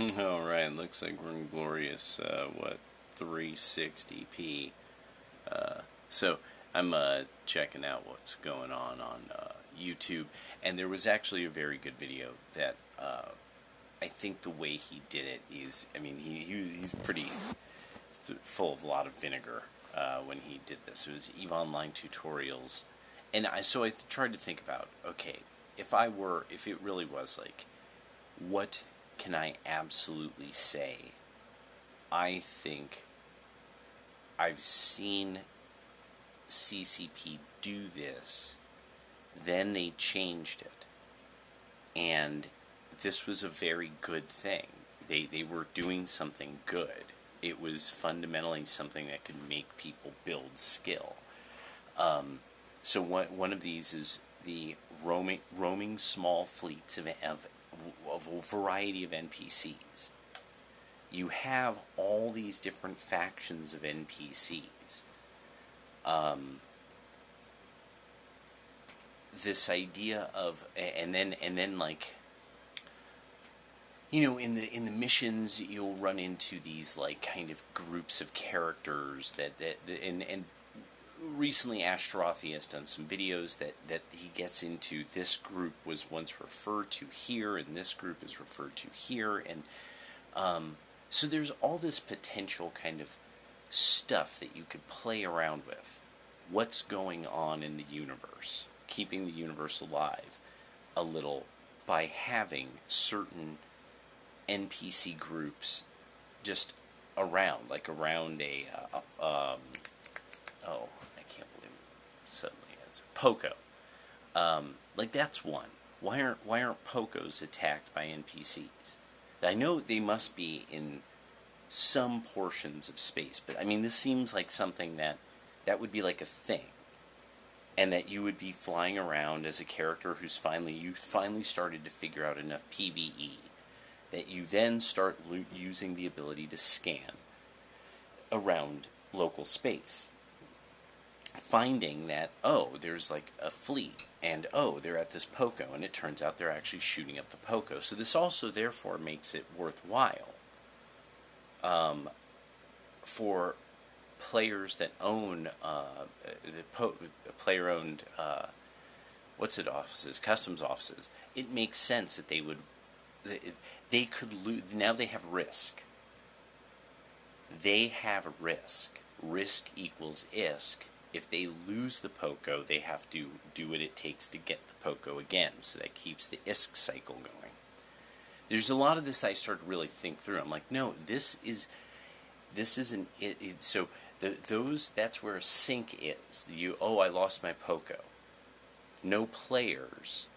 Alright, looks like we're in glorious, 360p. So I'm checking out what's going on YouTube, and there was actually a very good video that I think the way he did it is, I mean, he's pretty full of a lot of vinegar when he did this. It was EVE Online Tutorials, and I tried to think about, okay, if it really was like, what can I absolutely say? I think I've seen CCP do this, then they changed it, and this was a very good thing. They were doing something good. It was fundamentally something that could make people build skill. So one of these is the roaming small fleets of a variety of NPCs. You have all these different factions of NPCs. This idea of and then like, in the missions you'll run into these like kind of groups of characters that and recently Ashtarothi has done some videos that he gets into. This group was once referred to here, and this group is referred to here, and so there's all this potential kind of stuff that you could play around with. What's going on in the universe? Keeping the universe alive a little by having certain NPC groups just around, like around oh, I can't believe it. Suddenly it's Poco. Like that's one. Why aren't Pocos attacked by NPCs? I know they must be in some portions of space, but I mean this seems like something that would be like a thing, and that you would be flying around as a character you finally started to figure out enough PvE that you then start using the ability to scan around local space, finding that, oh, there's like a fleet, and oh, they're at this Poco, and it turns out they're actually shooting up the Poco. So this also therefore makes it worthwhile for players that own player-owned offices, customs offices. It makes sense that they could lose. Now they have risk. They have risk. Risk equals ISK. If they lose the Poco, they have to do what it takes to get the Poco again. So that keeps the ISK cycle going. There's a lot of this I started to really think through. I'm like, no, this isn't it. So that's where a sync is. I lost my Poco. No players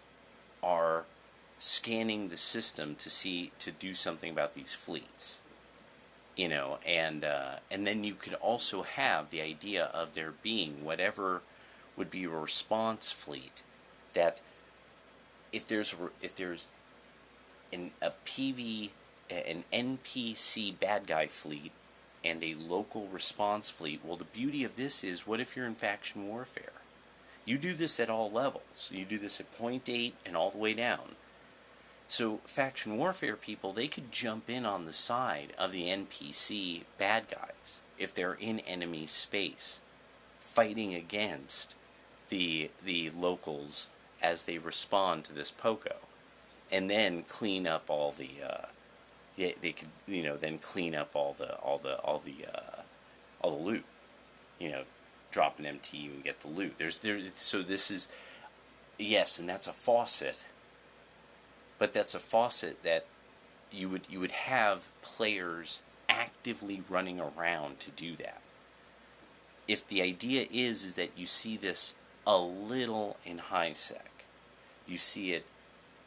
are scanning the system to do something about these fleets, and then you could also have the idea of there being whatever would be a response fleet, that if there's an NPC bad guy fleet and a local response fleet. Well, the beauty of this is, what if you're in faction warfare? You do this at all levels. You do this at point 8 and all the way down. So faction warfare people, they could jump in on the side of the NPC bad guys if they're in enemy space, fighting against the locals as they respond to this Poco, and then clean up all the they could then clean up all the loot, drop an MTU and get the loot. So this is, yes, and that's a faucet. But that's a faucet that you would have players actively running around to do that. If the idea is that you see this a little in high sec, you see it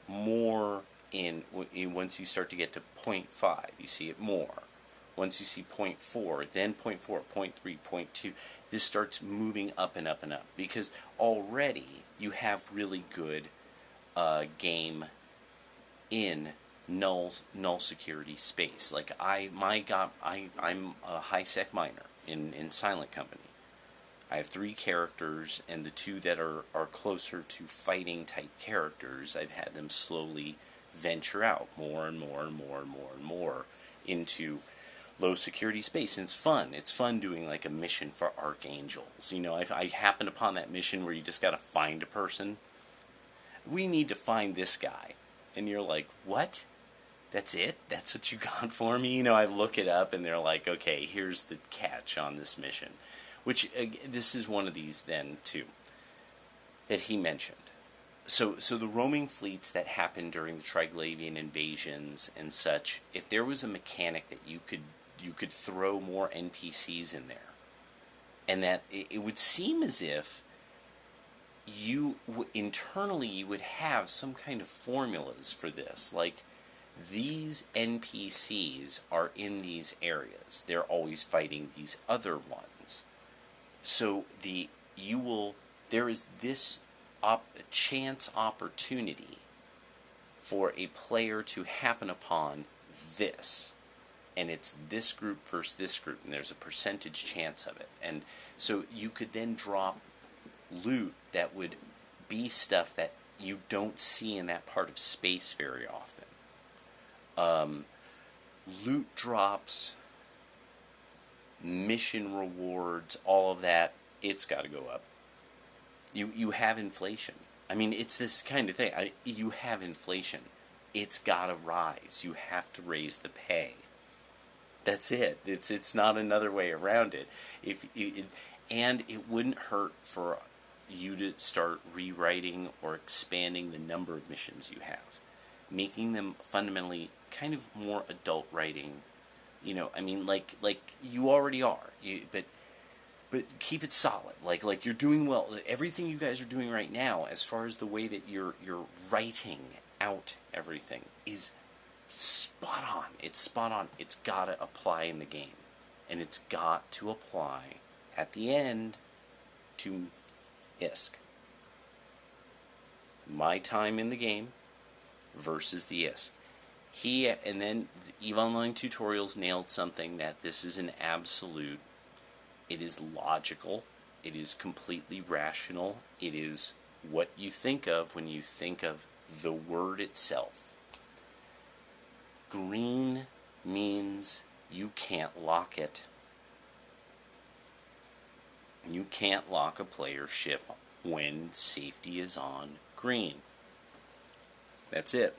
more once you start to get to 0.5, you see it more. Once you see 0.4, then 0.4, 0.3, 0.2, this starts moving up and up and up, because already you have really good game in null security space. Like I'm a high sec miner in Silent Company. I have 3 characters, and the 2 that are closer to fighting type characters, I've had them slowly venture out more and more and more and more and more into low security space. And it's fun. It's fun doing like a mission for archangels. You know, I happened upon that mission where you just got to find a person. We need to find this guy. And you're like, what? That's it? That's what you got for me? You know, I look it up and they're like, okay, here's the catch on this mission. Which, this is one of these then, too, that he mentioned. So the roaming fleets that happened during the Triglavian invasions and such, if there was a mechanic that you could throw more NPCs in there, and that it would seem as if internally you would have some kind of formulas for this, like these NPCs are in these areas. They're always fighting these other ones. So there is this chance opportunity for a player to happen upon this. And it's this group versus this group, and there's a percentage chance of it. And so you could then drop loot that would be stuff that you don't see in that part of space very often. Loot drops, mission rewards, all of that, it's got to go up. You have inflation. I mean, it's this kind of thing. You have inflation. It's got to rise. You have to raise the pay. That's it. It's not another way around it. And it wouldn't hurt for you to start rewriting or expanding the number of missions you have, making them fundamentally kind of more adult writing. You know, I mean, like you already are. But keep it solid. Like you're doing well. Everything you guys are doing right now, as far as the way that you're writing out everything, is spot on. It's spot on. It's got to apply in the game. And it's got to apply at the end to ISK. My time in the game versus the ISK. And then EVE Online Tutorials nailed something that this is an absolute. It is logical. It is completely rational. It is what you think of when you think of the word itself. Green means you can't lock it. You can't lock a player's ship when safety is on green. That's it.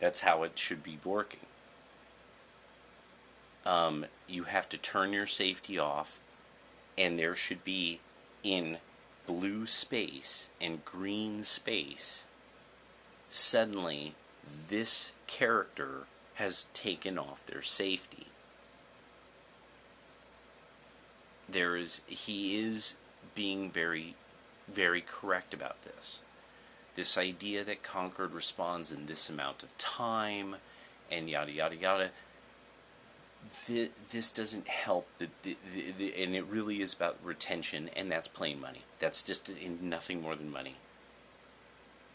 That's how it should be working. You have to turn your safety off, and there should be, in blue space and green space, suddenly this character has taken off their safety. He is being very, very correct about this. This idea that Concord responds in this amount of time, and yada yada yada. This doesn't help, and it really is about retention, and that's plain money. That's just nothing more than money.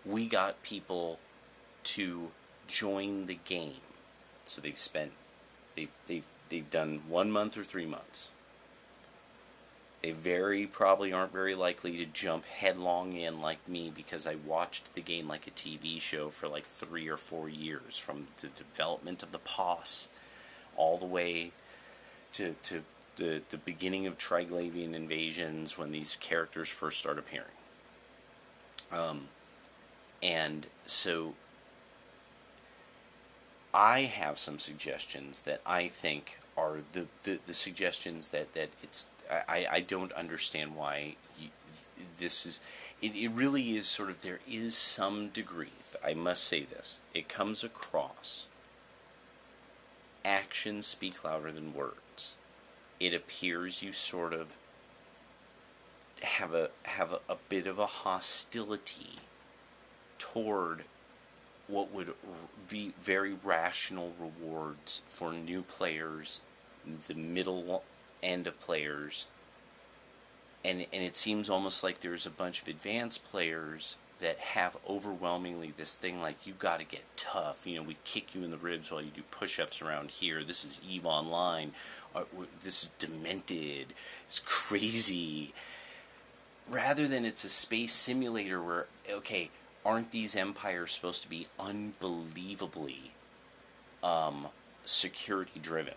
We got people to join the game, so they've done 1 month or 3 months. They probably aren't very likely to jump headlong in like me, because I watched the game like a TV show for like 3 or 4 years, from the development of the POS all the way to the beginning of Triglavian invasions, when these characters first start appearing. And so I have some suggestions that I think are the suggestions that it's. I don't understand why this is. It really is sort of, there is some degree, I must say this, it comes across. Actions speak louder than words. It appears you sort of have a bit of a hostility toward what would be very rational rewards for new players, the middle end of players, and it seems almost like there's a bunch of advanced players that have overwhelmingly this thing like, you got to get tough. You know, we kick you in the ribs while you do push-ups around here. This is EVE Online. This is demented. It's crazy. Rather than it's a space simulator where, okay, aren't these empires supposed to be unbelievably security driven?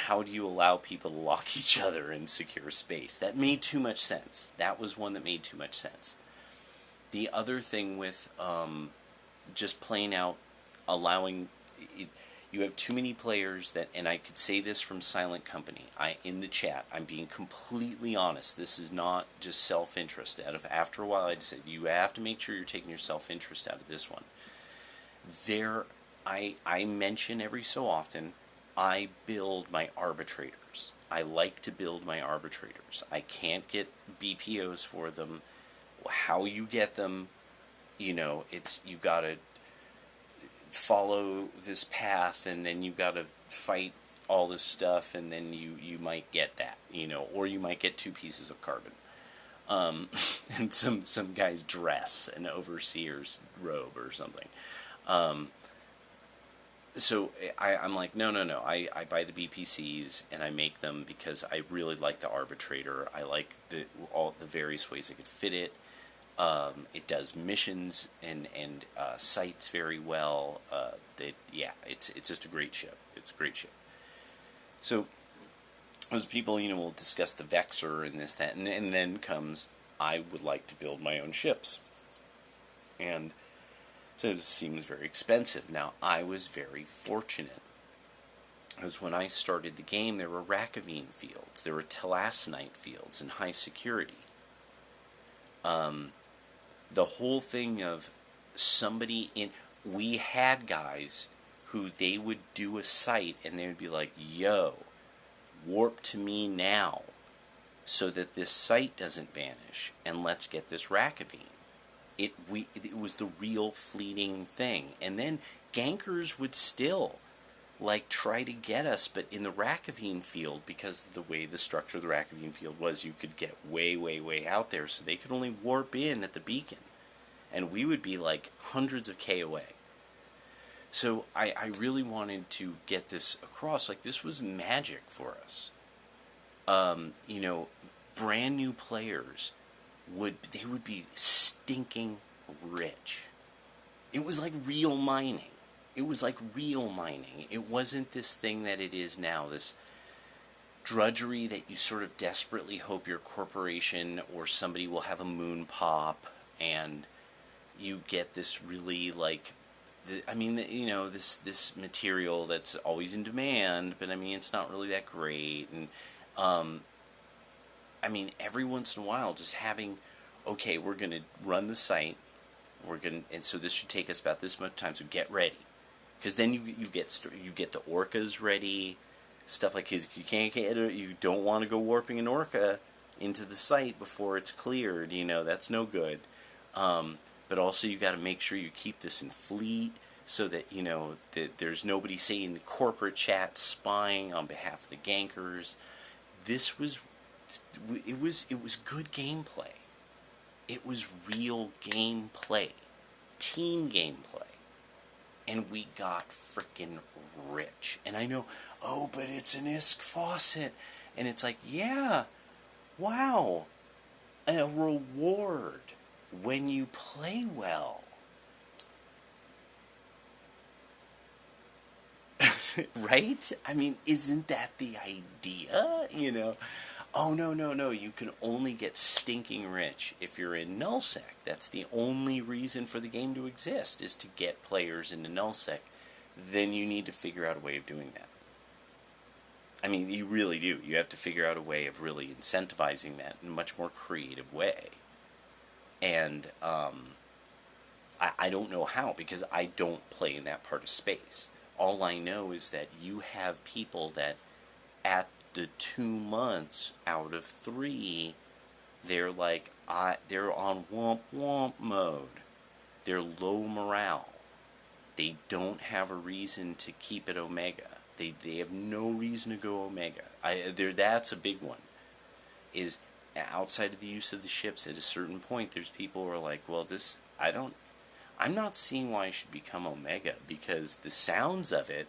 How do you allow people to lock each other in secure space? That made too much sense. That was one that made too much sense. The other thing with just playing out, allowing it, you have too many players that, and I could say this from Silent Company. In the chat, I'm being completely honest. This is not just self-interest. After a while, I said you have to make sure you're taking your self-interest out of this one. I mention every so often, I build my arbitrators. I like to build my arbitrators. I can't get BPOs for them. How you get them, it's you gotta follow this path, and then you gotta fight all this stuff, and then you might get that, or you might get 2 pieces of carbon, and some guy's dress, an overseer's robe or something. So I'm like, no. I buy the BPCs and I make them because I really like the arbitrator. I like all the various ways I could fit it. It does missions and sites very well. It's just a great ship. It's a great ship. So, as people, will discuss the Vexor and this, that, and then comes, I would like to build my own ships. And so this seems very expensive. Now, I was very fortunate, because when I started the game, there were Rakavine fields, there were Telassanite fields, and high security. The whole thing of we had guys who they would do a site, and they would be like, yo, warp to me now, so that this site doesn't vanish, and let's get this Rakavine. It was the real fleeting thing. And then gankers would still try to get us, but in the Rakavine field, because the way the structure of the Rakavine field was, you could get way, way, way out there, so they could only warp in at the beacon, and we would be hundreds of K away. So I really wanted to get this across. This was magic for us. Brand new players would be stinking rich. It was like real mining. It was like real mining. It wasn't this thing that it is now, this drudgery that you sort of desperately hope your corporation or somebody will have a moon pop, and you get this really this material that's always in demand, but it's not really that great. And every once in a while, just having, okay, we're going to run the site, and so this should take us about this much time, so get ready. Because then you get the orcas ready, stuff like, cause you don't want to go warping an orca into the site before it's cleared, that's no good. But also you got to make sure you keep this in fleet, so that, that there's nobody saying corporate chat spying on behalf of the gankers. It was good gameplay. It was real gameplay, team gameplay, and we got freaking rich. And I know, but it's an ISK faucet, and it's like, yeah, wow, a reward when you play well. Right? Isn't that the idea? Oh, no, you can only get stinking rich if you're in nullsec. That's the only reason for the game to exist, is to get players into nullsec. Then you need to figure out a way of doing that. You really do. You have to figure out a way of really incentivizing that in a much more creative way. And I don't know how, because I don't play in that part of space. All I know is that you have people that at the 2 months out of 3, they're they're on womp womp mode. They're low morale. They don't have a reason to keep it Omega. They have no reason to go Omega. That's a big one. Is outside of the use of the ships, at a certain point, there's people who are like, well, I'm not seeing why I should become Omega, because the sounds of it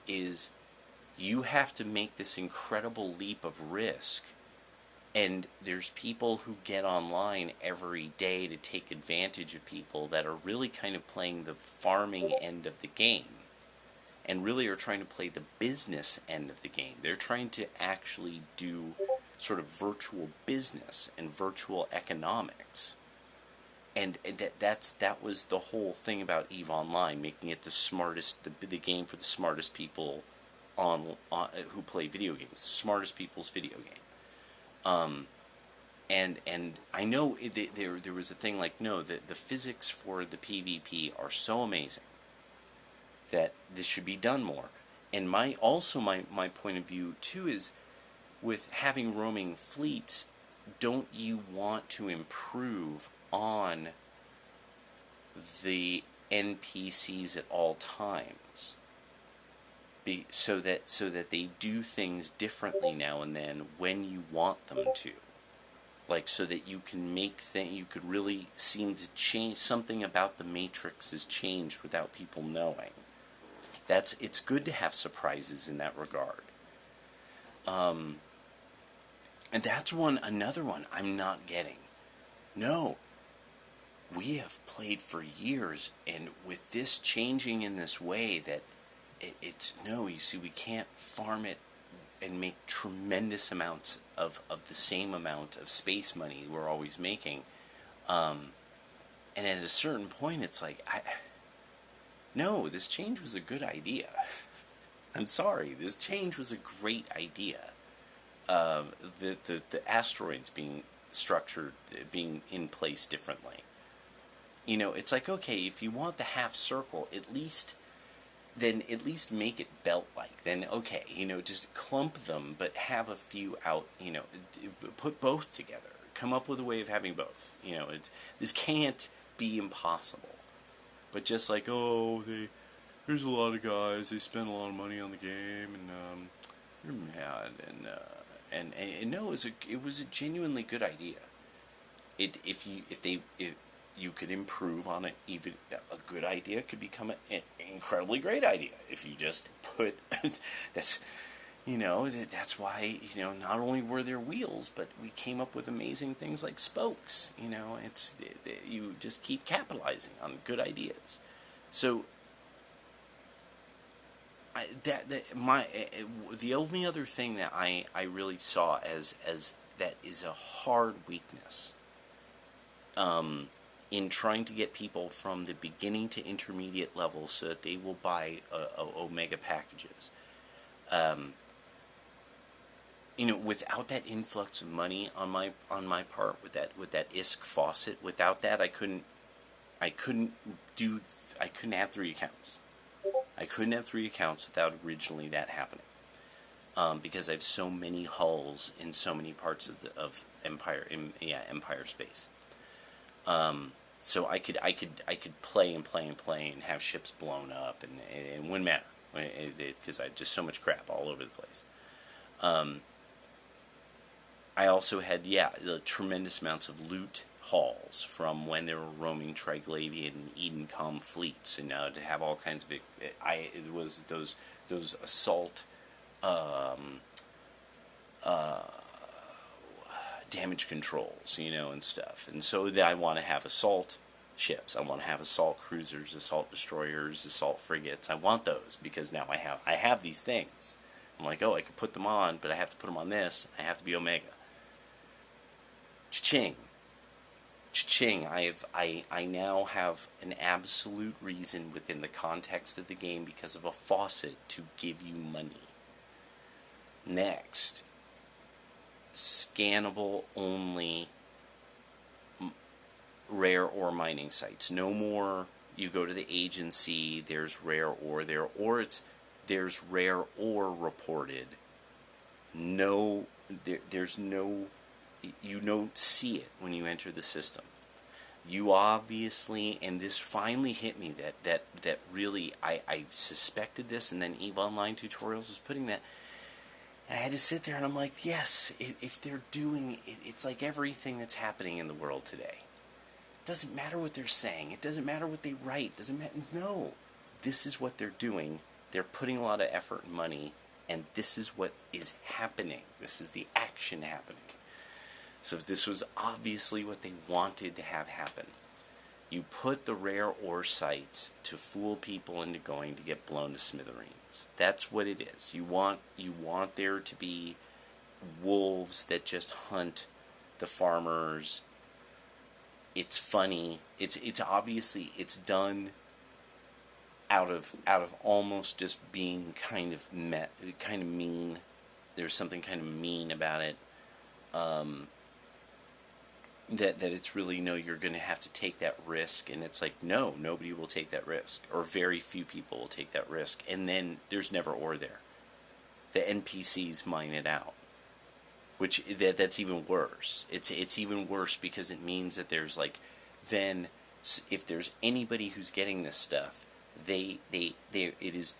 is you have to make this incredible leap of risk And there's people who get online every day to take advantage of people that are really kind of playing the farming end of the game and really are trying to play the business end of the game. They're trying to actually do sort of virtual business and virtual economics. And that was the whole thing about EVE Online, making it the smartest, the game for the smartest people on who play video games, the smartest people's video game. And I know there was a thing like, no, the physics for the PvP are so amazing that this should be done more. And my point of view too is, with having roaming fleets, don't you want to improve on the NPCs at all times, so that they do things differently now and then when you want them to, like, so that you can you could really seem to change something about the Matrix has changed without people knowing. It's good to have surprises in that regard. And that's another one I'm not getting. No, we have played for years, and with this changing in this way, that you see, we can't farm it and make tremendous amounts of the same amount of space money we're always making. And at a certain point, it's like, no, this change was a good idea. I'm sorry, this change was a great idea. The asteroids being structured, being in place differently. It's like, okay, if you want the half circle, at least make it belt-like. Then, okay, just clump them, but have a few out, put both together. Come up with a way of having both. This can't be impossible. But just like, there's a lot of guys, they spend a lot of money on the game, and you're mad, and no, it was a genuinely good idea. If you could improve on it, even a good idea could become an incredibly great idea if you just put that's why not only were there wheels, but we came up with amazing things like spokes. You just keep capitalizing on good ideas. So the only other thing that I really saw as that is a hard weakness in trying to get people from the beginning to intermediate levels so that they will buy Omega packages. Without that influx of money on my part, with that ISK faucet, without that I couldn't have 3 accounts. I couldn't have 3 accounts without originally that happening. Because I have so many hulls in so many parts of Empire space. So I could play and have ships blown up, and it wouldn't matter, because I had just so much crap all over the place. I also had the tremendous amounts of loot hauls from when they were roaming Triglavian and Edencom fleets, and now to have all kinds of it was those assault damage controls, and stuff. And so I want to have assault ships. I want to have assault cruisers, assault destroyers, assault frigates. I want those because now I have these things. I'm like, I could put them on, but I have to put them on this. I have to be Omega. Cha-ching. Cha-ching. I now have an absolute reason within the context of the game, because of a faucet, to give you money. Next, scannable only rare ore mining sites. No more you go to the agency, there's rare ore there, or there's rare ore reported. No, there's no, you don't see it when you enter the system. You obviously, and this finally hit me, that really, I suspected this, and then EVE Online Tutorials was putting that. And I had to sit there and I'm like, yes, if they're doing, it's like everything that's happening in the world today. It doesn't matter what they're saying. It doesn't matter what they write. It doesn't matter. No, this is what they're doing. They're putting a lot of effort and money, and this is what is happening. This is the action happening. So this was obviously what they wanted to have happen. You put the rare ore sites to fool people into going to get blown to smithereens. That's what it is. You want there to be wolves that just hunt the farmers. It's funny. It's obviously it's done out of almost just being kind of mean. There's something kind of mean about it. That it's really, no, you're going to have to take that risk, and it's like, no, nobody will take that risk, or very few people will take that risk, and then there's never ore there. The NPCs mine it out, which that's even worse. It's even worse because it means that there's like, then if there's anybody who's getting this stuff, it is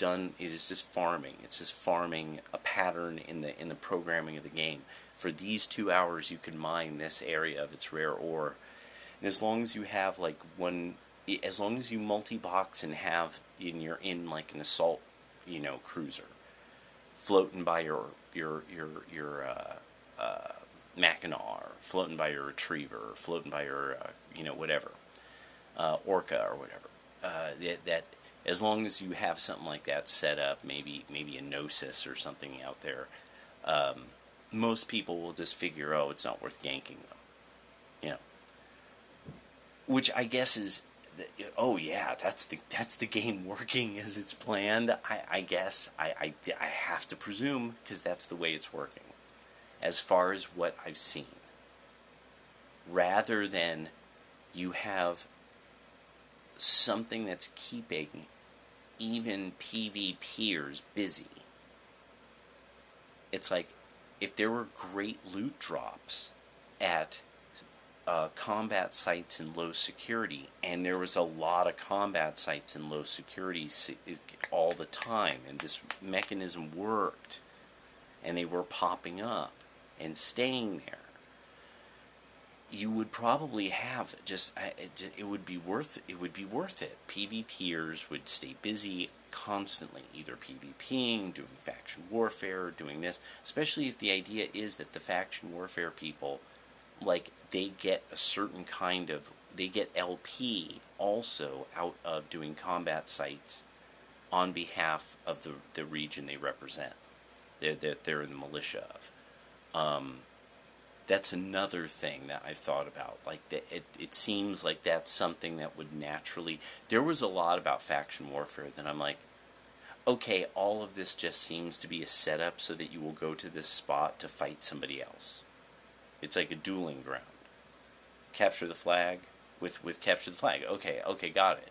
just farming. It's just farming, a pattern in the programming of the game. For these 2 hours, you can mine this area of its rare ore, and as long as you have as long as you multi-box and have you're in like an assault, cruiser, floating by your Mackinac, floating by your Retriever, floating by your whatever, Orca or whatever, that as long as you have something like that set up, maybe a Gnosis or something out there. Most people will just figure, oh, it's not worth ganking them, Which I guess is, oh yeah, that's the game working as it's planned. I guess I have to presume, because that's the way it's working, as far as what I've seen. Rather than you have something that's keeping even PvPers busy. It's like, if there were great loot drops at combat sites in low security, and there was a lot of combat sites in low security all the time, and this mechanism worked, and they were popping up and staying there, you would probably have it would be worth it. PvPers would stay busy constantly, either PvPing, doing faction warfare, doing this, especially if the idea is that the faction warfare people, like, they get a certain kind of, they get LP also out of doing combat sites on behalf of the region they represent, that they're in the militia of. That's another thing that I thought about. Like, it seems like that's something that would naturally... There was a lot about faction warfare that I'm like, okay, all of this just seems to be a setup so that you will go to this spot to fight somebody else. It's like a dueling ground. Capture the flag with capture the flag. Okay, got it.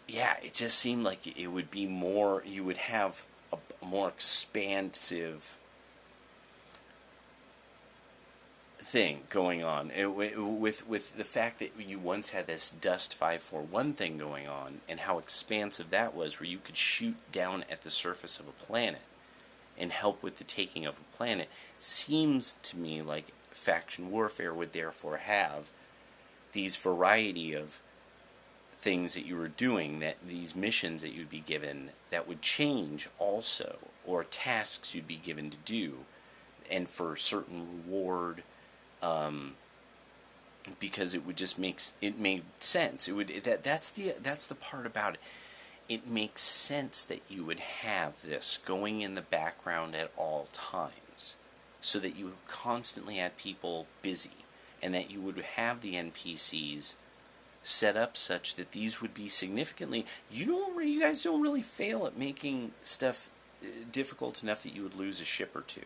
Yeah, it just seemed like it would be more, you would have a more expansive thing going on. With the fact that you once had this Dust 541 thing going on, and how expansive that was, where you could shoot down at the surface of a planet and help with the taking of a planet, seems to me like faction warfare would therefore have these variety of things that you were doing, that these missions that you'd be given that would change also, or tasks you'd be given to do, and for a certain reward, because it would just it made sense. It would that's the part about it. It makes sense that you would have this going in the background at all times, so that you constantly had people busy, and that you would have the NPCs set up such that these would be significantly... You guys don't really fail at making stuff difficult enough that you would lose a ship or two.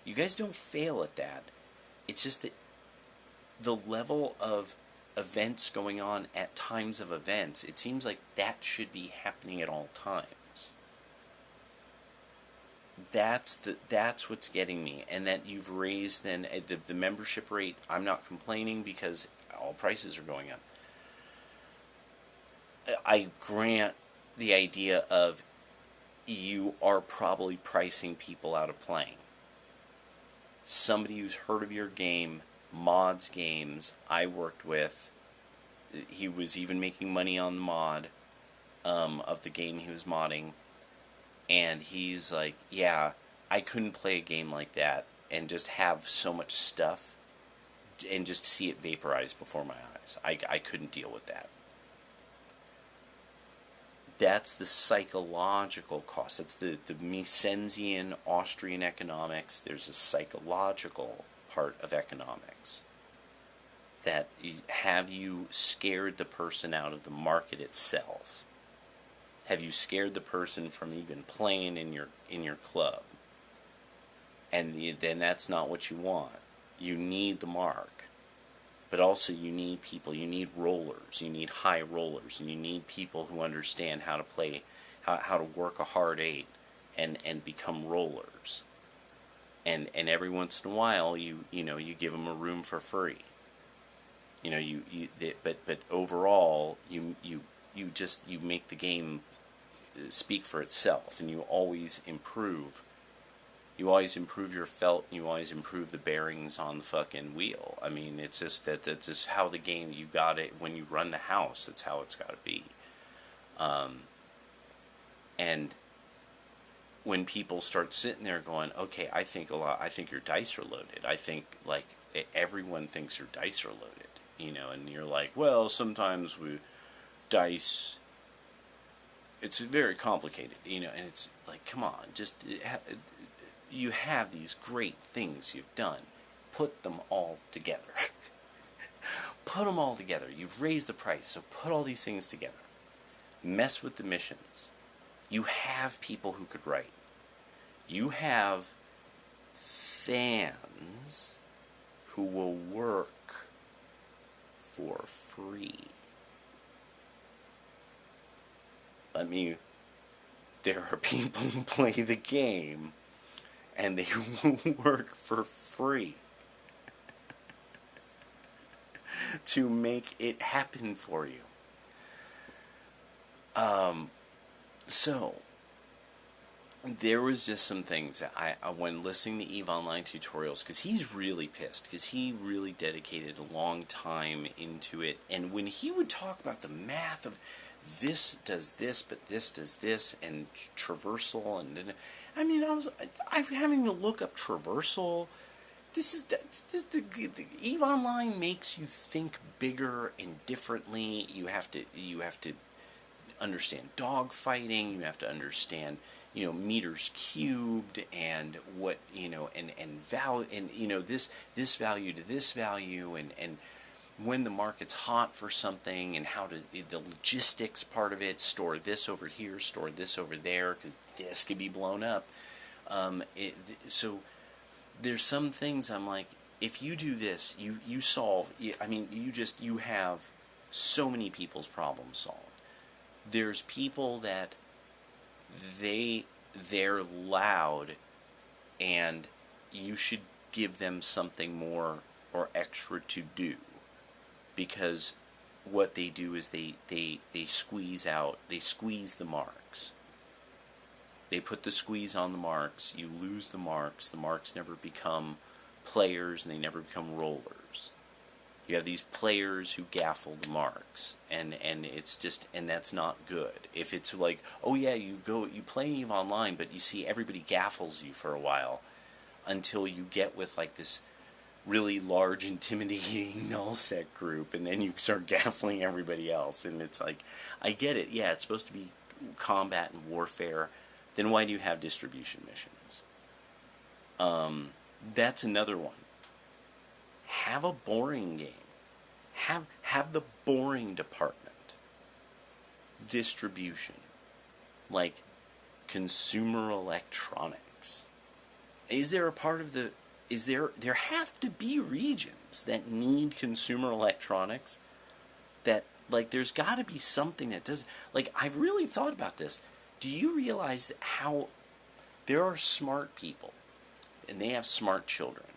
You guys don't fail at that. It's just that the level of events going on at times of events, it seems like that should be happening at all times. That's what's getting me, and that you've raised then the membership rate. I'm not complaining because all prices are going up. I grant the idea of you are probably pricing people out of playing. Somebody who's heard of your game, mods games, I worked with, he was even making money on the mod of the game he was modding. And he's like, yeah, I couldn't play a game like that and just have so much stuff and just see it vaporize before my eyes. I couldn't deal with that. That's the psychological cost. That's the Misesian Austrian economics. There's a psychological part of economics. That have you scared the person out of the market itself? Have you scared the person from even playing in your club? And then that's not what you want. You need the mark. But also you need people, you need rollers, you need high rollers, and you need people who understand how to play, how to work a hard 8 and become rollers. And every once in a while you give them a room for free. But overall you make the game speak for itself, and you always improve. You always improve your felt, and you always improve the bearings on the fucking wheel. I mean, it's just how the game, you got it when you run the house. That's how it's got to be. And when people start sitting there going, okay, I think your dice are loaded. I think, like, everyone thinks your dice are loaded, and you're like, well, sometimes dice, it's very complicated, and it's like, come on, just... You have these great things you've done. Put them all together. Put them all together. You've raised the price, so put all these things together. Mess with the missions. You have people who could write. You have fans who will work for free. There are people who play the game and they will work for free to make it happen for you. So there was just some things that I when listening to EVE Online tutorials, because he's really pissed, because he really dedicated a long time into it, and when he would talk about the math of this does this, but this does this, and traversal, and I'm having to look up traversal. The EVE Online makes you think bigger and differently. You have to understand dogfighting. You have to understand, meters cubed, and what, and value, and this value to this value, and when the market's hot for something, and how to the logistics part of it, store this over here, store this over there, because this could be blown up. So there's some things I'm like, if you do this, you solve. You have so many people's problems solved. There's people that they're loud, and you should give them something more or extra to do, because what they do is they squeeze the marks. They put the squeeze on the marks, you lose the marks never become players, and they never become rollers. You have these players who gaffle the marks, and it's just, and that's not good. If it's like, oh yeah, you play EVE Online, but you see everybody gaffles you for a while, until you get with like this really large, intimidating nullsec group, and then you start gaffling everybody else, and it's like, I get it, yeah, it's supposed to be combat and warfare, then why do you have distribution missions? That's another one. Have a boring game. Have the boring department. Distribution. Like consumer electronics. Is there a part of there have to be regions that need consumer electronics? That, like, there's got to be something that does, like, I've really thought about this. Do you realize that how there are smart people, and they have smart children,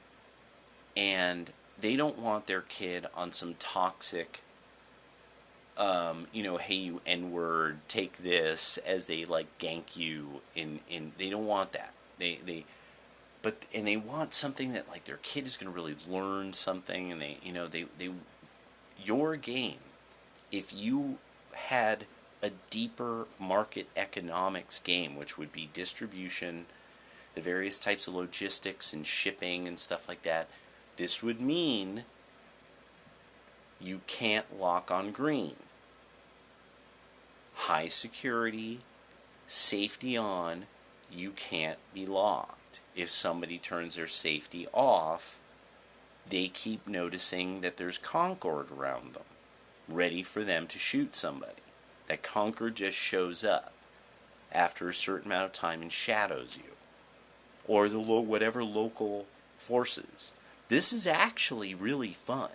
and they don't want their kid on some toxic, hey, you N-word, take this, as they, like, gank you in they don't want that. They want something that, like, their kid is going to really learn something, and your game, if you had a deeper market economics game, which would be distribution, the various types of logistics and shipping and stuff like that. This would mean you can't lock on green. High security, safety on, you can't be locked. If somebody turns their safety off, they keep noticing that there's Concord around them, ready for them to shoot somebody. That Concord just shows up after a certain amount of time and shadows you, or the whatever local forces. This is actually really fun.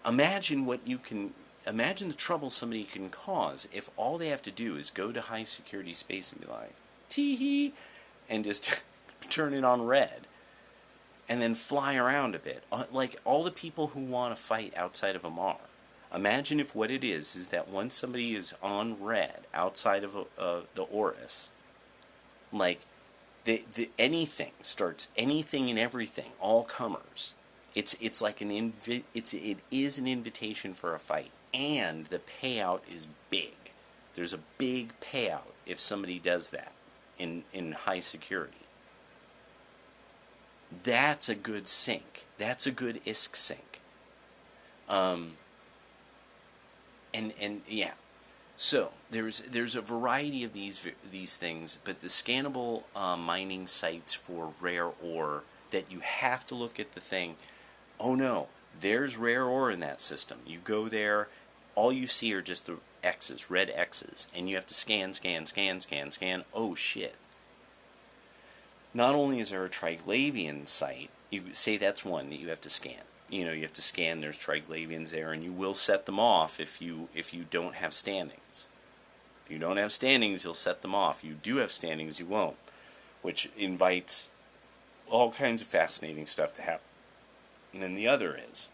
Imagine the trouble somebody can cause if all they have to do is go to high security space and be like, tee-hee, and just turn it on red, and then fly around a bit, like all the people who want to fight outside of Amar. Imagine if what it is that once somebody is on red outside of the Oris, like anything starts, anything and everything, all comers. It's like it is an invitation for a fight, and the payout is big. There's a big payout if somebody does that in high security. That's a good sync. That's a good ISK sync. And yeah, so there's a variety of these things, but the scannable mining sites for rare ore that you have to look at the thing. Oh no, there's rare ore in that system. You go there, all you see are just the X's, red X's, and you have to scan. Oh shit. Not only is there a Triglavian site, you say that's one that you have to scan. You have to scan, there's Triglavians there, and you will set them off if you don't have standings. If you don't have standings, you'll set them off. If you do have standings, you won't, which invites all kinds of fascinating stuff to happen. And then the other is,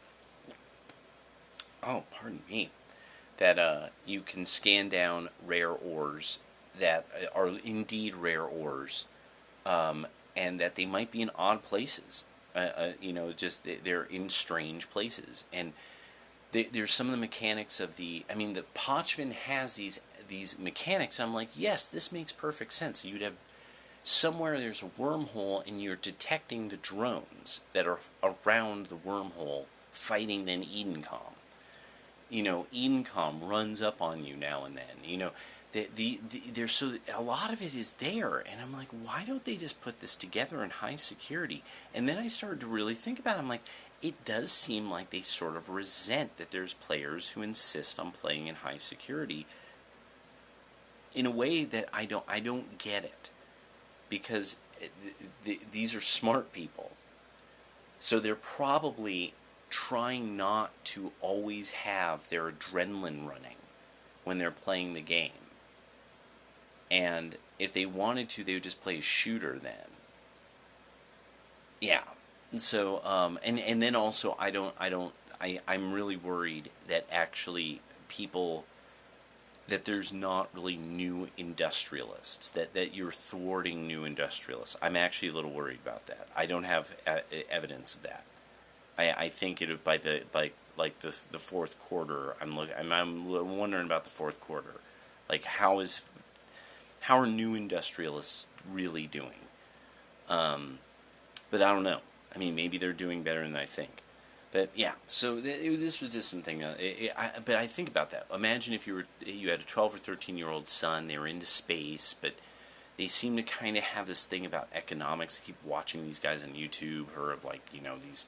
that you can scan down rare ores that are indeed rare ores, and that they might be in odd places. Just they're in strange places, and there's some of the mechanics of the Pochven has these mechanics. I'm like, yes, this makes perfect sense. You'd have somewhere there's a wormhole, and you're detecting the drones that are around the wormhole fighting then Edencom. Edencom runs up on you now and then. There's so a lot of it is there, and I'm like, why don't they just put this together in high security? And then I started to really think about it. I'm like, it does seem like they sort of resent that there's players who insist on playing in high security in a way that I don't get it, because these are smart people, so they're probably trying not to always have their adrenaline running when they're playing the game. And if they wanted to, they would just play a shooter then. Yeah. And so, and then also, I'm really worried that actually that there's not really new industrialists, that you're thwarting new industrialists. I'm actually a little worried about that. I don't have evidence of that. I think it by the fourth quarter. I'm wondering about the fourth quarter. Like, how are new industrialists really doing? But I don't know. I mean, maybe they're doing better than I think. But yeah, so this was just something. But I think about that. Imagine if you had a 12 or 13-year-old son. They were into space, but they seem to kind of have this thing about economics. They keep watching these guys on YouTube, or of these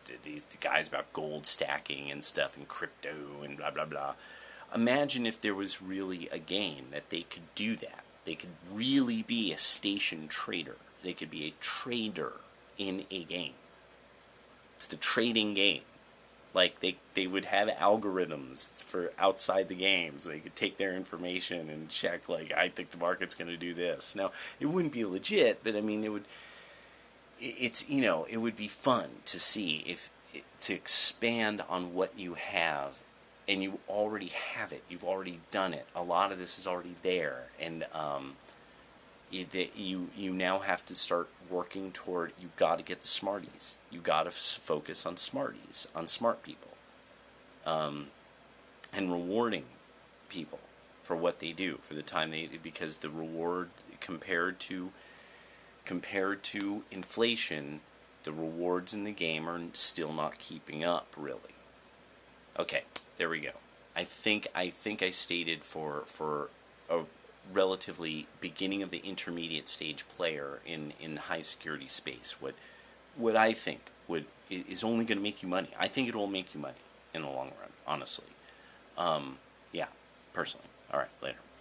guys about gold stacking and stuff and crypto and blah blah blah. Imagine if there was really a game that they could do that. They could really be a station trader. They could be a trader in a game. It's the trading game. Like, they would have algorithms for outside the games. They could take their information and check, like, I think the market's going to do this. Now, it wouldn't be legit, but I mean, it would be fun to see to expand on what you have, and you already have it. You've already done it. A lot of this is already there, and you now have to start working toward. You got to get the smarties. You got to focus on smart people, and rewarding people. for what they do, for the time because the reward compared to inflation, the rewards in the game are still not keeping up, really. Okay, there we go. I think I stated for a relatively beginning of the intermediate stage player in high security space what I think is only going to make you money. I think it will make you money in the long run, honestly. Yeah, personally. All right, later.